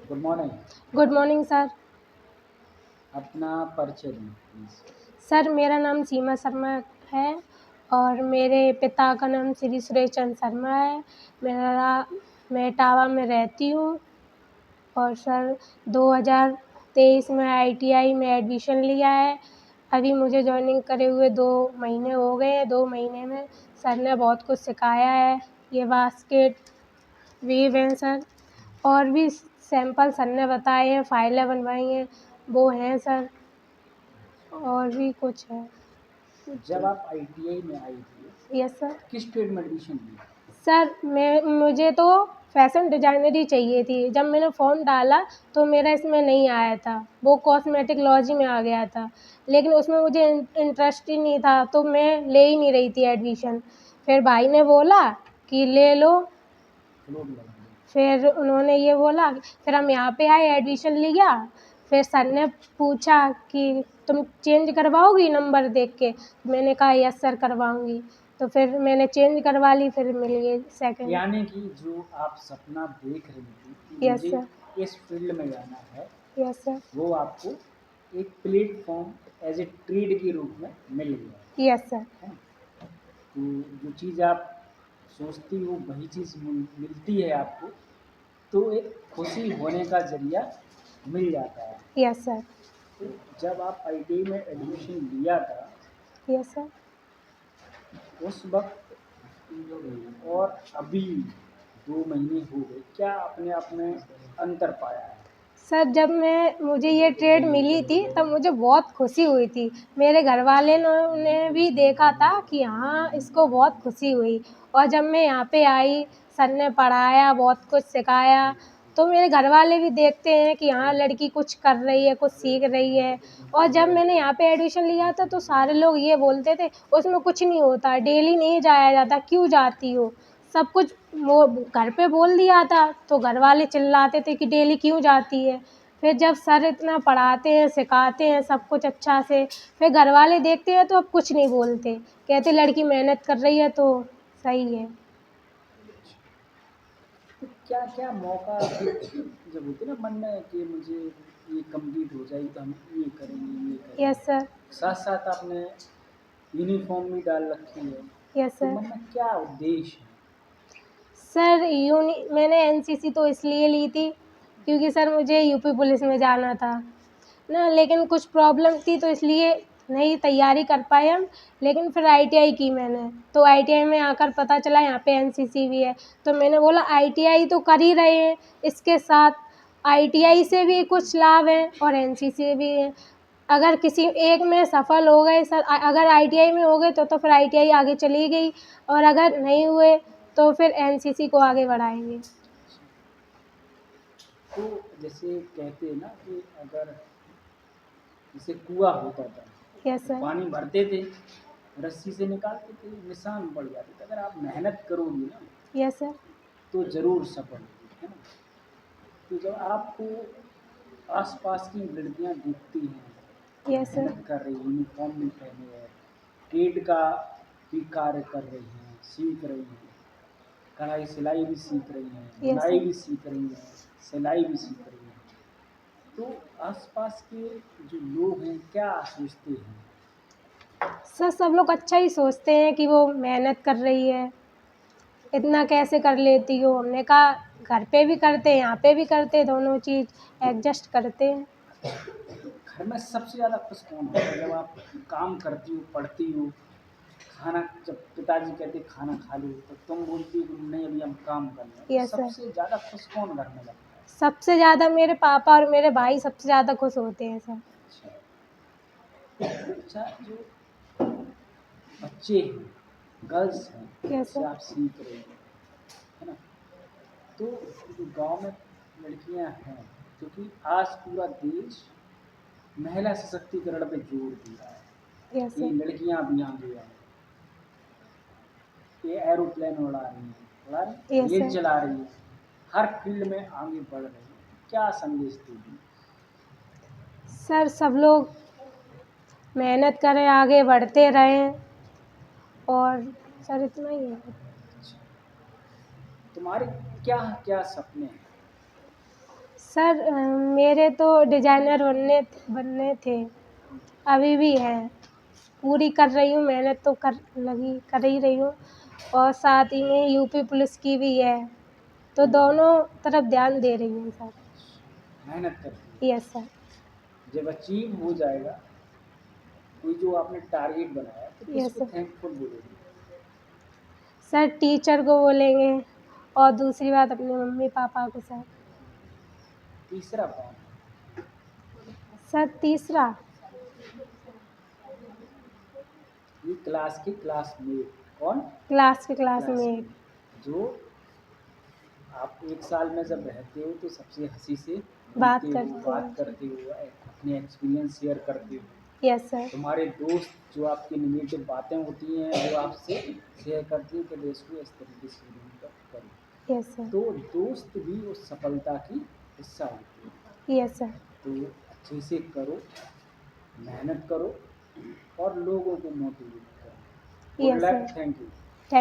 Good morning. Good morning sir. अपना परिचय दें प्लीज़। सर मेरा नाम सीमा शर्मा है और मेरे पिता का नाम श्री सुरेश चंद्र शर्मा है। मैं इटावा में रहती हूँ और सर 2023 में ITI में एडमिशन लिया है। अभी मुझे जॉइनिंग करे हुए 2 महीने हो गए हैं। 2 महीने में सर ने बहुत कुछ सिखाया है। ये बास्केट वेव हैं सर, और भी सैंपल सर ने बताए हैं, फाइलें बनवाई हैं, वो हैं सर, और भी कुछ है। जब आप आईटीआई में आई थी, यस सर। किस ट्रेड में एडमिशन लिया? सर मुझे तो फैशन डिज़ाइनर ही चाहिए थी। जब मैंने फॉर्म डाला तो मेरा इसमें नहीं आया था, वो कॉस्मेटिकोलॉजी में आ गया था, लेकिन उसमें मुझे इंटरेस्ट ही नहीं था, तो मैं ले ही नहीं रही थी एडमिशन। फिर भाई ने बोला कि ले लो, फ्लोट लगा दो। फिर उन्होंने ये बोला, फिर हम यहाँ पे आए, एडमिशन लिया। फिर सर ने पूछा कि तुम चेंज करवाओगी नंबर देख के? मैंने कहा यस सर करवाऊँगी। तो फिर मैंने चेंज करवा ली, फिर मिल गई सेकंड। यानी कि जो आप सपना देख रही थी कि यस मुझे सर। इस फील्ड में जाना है, यस सर। वो आपको एक प्लेटफॉर्म एज ए ट्रेड के रूप में मिल गया यस सर। है ना? तो जो चीज़ आप सोचती हो वही चीज़ मिलती है आपको, तो एक खुशी होने का जरिया मिल जाता है। Yes sir. तो जब आप आईटीआई में एडमिशन लिया था, यस सर। उस वक्त और अभी 2 महीने हो गए, क्या अपने आप में अंतर पाया है? सर जब मुझे ये ट्रेड मिली थी तब मुझे बहुत खुशी हुई थी। मेरे घरवाले ने भी देखा था कि हाँ, इसको बहुत खुशी हुई, और जब मैं यहाँ पे आई, सर ने पढ़ाया, बहुत कुछ सिखाया, तो मेरे घरवाले भी देखते हैं कि हाँ, लड़की कुछ कर रही है, कुछ सीख रही है। और जब मैंने यहाँ पे एडमिशन लिया था तो सारे लोग ये बोलते थे, उसमें कुछ नहीं होता, डेली नहीं जाया जाता, क्यों जाती हो? सब कुछ वो घर पे बोल दिया था, तो घरवाले चिल्लाते थे कि डेली क्यों जाती है? फिर जब सर इतना पढ़ाते हैं, सिखाते हैं सब कुछ अच्छा से, फिर घरवाले देखते हैं तो अब कुछ नहीं बोलते, कहते लड़की मेहनत कर रही है तो सही है। तो क्या-क्या मौका जब होते ना मन में कि मुझे ये कंप्लीट हो जाए तो हम ये करेंगे, ये यस करेंगे। सर। साथ-साथ आपने यूनिफ़ॉर्म भी डाल रखी है, यस तो सर। मन में क्या उद्देश्य है? सर मैंने एनसीसी तो इसलिए ली थी क्योंकि सर मुझे यूपी पुलिस में जाना था ना, लेकिन कुछ प्रॉब्लम थी तो इसलिए नहीं तैयारी कर पाए हम। लेकिन फिर आईटीआई की मैंने, तो आईटीआई में आकर पता चला यहाँ पे एनसीसी भी है, तो मैंने बोला आईटीआई तो कर ही रहे हैं, इसके साथ आईटीआई से भी कुछ लाभ हैं और एनसीसी भी है। अगर किसी एक में सफल हो गए सर, अगर आईटीआई में हो गए तो फिर आईटीआई आगे चली गई, और अगर नहीं हुए तो फिर एनसीसी को आगे बढ़ाएंगे। तो जैसे कहते हैं ना कि अगर जैसे कुआँ होता था, यस तो सर। पानी भरते थे, रस्सी से निकालते थे, निशान पड़ जाते थे। अगर आप मेहनत करोगी ना, यस सर। तो ज़रूर सफल होगी, है ना? तो जब आपको आस-पास की लड़कियाँ दिखती हैं कि यस सर। मेहनत कर रही हैं, यूनिफ़ॉर्म भी पहने है, ट्रेड का भी कार्य कर रही हैं, सीख रही हैं, कढ़ाई सिलाई भी सीख रही हैं, यस बुनाई सर। भी सीख रही हैं, सिलाई भी सीख रही हैं। तो आस-पास के जो लोग हैं, क्या सोचते हैं? सर सब लोग अच्छा ही सोचते हैं कि वो मेहनत कर रही है, इतना कैसे कर लेती हो? हमने कहा घर पे भी करते हैं, यहाँ पे भी करते हैं, दोनों चीज़ एडजस्ट करते हैं। घर में सबसे ज़्यादा खुश कौन होता है? जब आप काम करती हो, पढ़ती हो, खाना जब पिताजी कहते खाना खा लो, तो तुम बोलती हो कि नहीं अभी हम काम कर रहे हैं, तो यस सर। सबसे ज़्यादा खुश कौन घर में लगता है? सबसे ज़्यादा मेरे पापा और मेरे भाई सबसे ज़्यादा खुश होते हैं सर। अच्छा। अच्छा, जो बच्चे हैं, गर्ल्स हैं, यस जिससे सर। आप सीख रहे हो, है ना? तो जो गाँव में लड़कियाँ हैं, क्योंकि आज पूरा देश महिला सशक्तिकरण पे जोर दे रहा है यस कि सर। लड़कियाँ भी आगे आएँ, ये एरोप्लेन उड़ा रही हैं, उड़ा रही हैं, यस प्लेन सर। चला रही हैं, हर फील्ड में आगे बढ़ रही हैं। क्या संदेश दोगी? सर सब लोग मेहनत करें, आगे बढ़ते रहें, और सर इतना ही है। अच्छा, तुम्हारे क्या-क्या सपने हैं? सर मेरे तो डिज़ाइनर बनने थे, अभी भी है। पूरी कर रही हूँ, मेहनत तो कर ही रही हूँ और साथ ही में यूपी पुलिस की भी है, तो दोनों तरफ ध्यान दे रही हूँ सर। मेहनत करती यस सर। है। जब अचीव हो जाएगा कोई जो आपने टारगेट बनाया तो यस किसको सर। थैंकफुल बोलोगे? सर टीचर को बोलेंगे और दूसरी बात अपने मम्मी-पापा को सर। तीसरा कौन? सर तीसरा ये क्लास के क्लासमेट। कौन? क्लास के क्लासमेट। क्लासमेट जो आप एक साल में जब रहते हो तो सबसे हंसी से बात मिलते हो, करते बात हैं। करते हो, अपने एक्सपीरियंस शेयर करते हो। Yes sir. तुम्हारे दोस्त जो आपकी निगेटिव बातें होती हैं वो आपसे शेयर करती हैं कि इसको इस तरीके से डील करो। Yes sir. तो दोस्त भी उस सफलता की हिस्सा होते हैं। Yes sir. तो अच्छे से करो, मेहनत करो और लोगों को मोटिवेट करो। Good yes luck, sir. Thank you.